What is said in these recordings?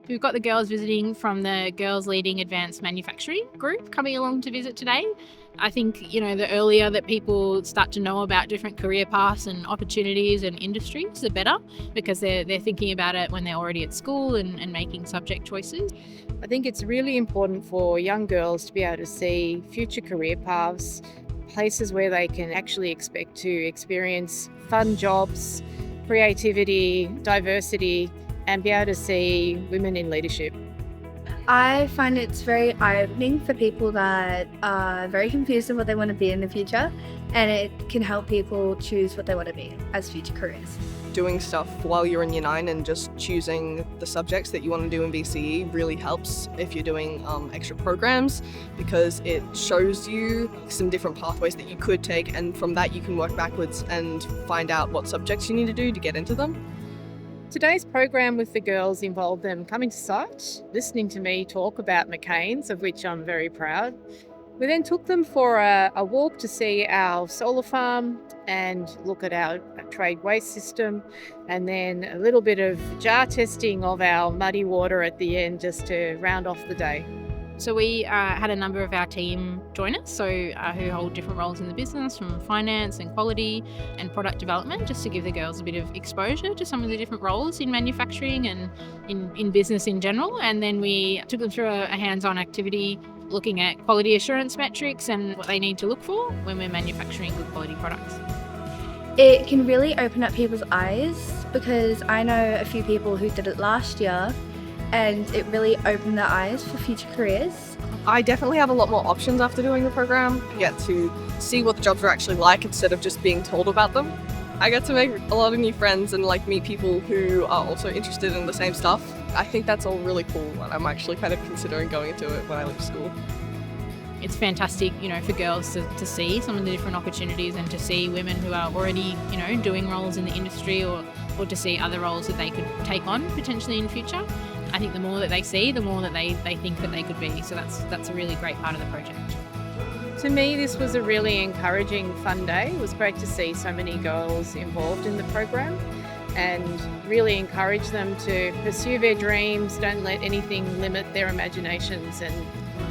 We've got the girls visiting from the Girls Leading Advanced Manufacturing group coming along to visit today. I think, the earlier that people start to know about different career paths and opportunities and industries, the better, because they're thinking about it when they're already at school and making subject choices. I think it's really important for young girls to be able to see future career paths, places where they can actually expect to experience fun jobs, creativity, diversity, and be able to see women in leadership. I find it's very eye-opening for people that are very confused of what they want to be in the future, and it can help people choose what they want to be as future careers. Doing stuff while you're in year 9 and just choosing the subjects that you want to do in BCE really helps if you're doing extra programs, because it shows you some different pathways that you could take, and from that you can work backwards and find out what subjects you need to do to get into them. Today's program with the girls involved them coming to site, listening to me talk about McCain's, of which I'm very proud. We then took them for a walk to see our solar farm and look at our trade waste system, and then a little bit of jar testing of our muddy water at the end just to round off the day. So we had a number of our team join us, who hold different roles in the business, from finance and quality and product development, just to give the girls a bit of exposure to some of the different roles in manufacturing and in business in general. And then we took them through a hands-on activity looking at quality assurance metrics and what they need to look for when we're manufacturing good quality products. It can really open up people's eyes, because I know a few people who did it last year, and it really opened their eyes for future careers. I definitely have a lot more options after doing the program. I get to see what the jobs are actually like instead of just being told about them. I get to make a lot of new friends and meet people who are also interested in the same stuff. I think that's all really cool, and I'm actually kind of considering going into it when I leave school. It's fantastic, for girls to see some of the different opportunities and to see women who are already, doing roles in the industry or to see other roles that they could take on potentially in future. I think the more that they see, the more that they think that they could be. So that's a really great part of the project. To me, this was a really encouraging, fun day. It was great to see so many girls involved in the program and really encourage them to pursue their dreams, don't let anything limit their imaginations, and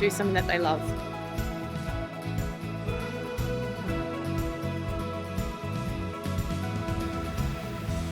do something that they love.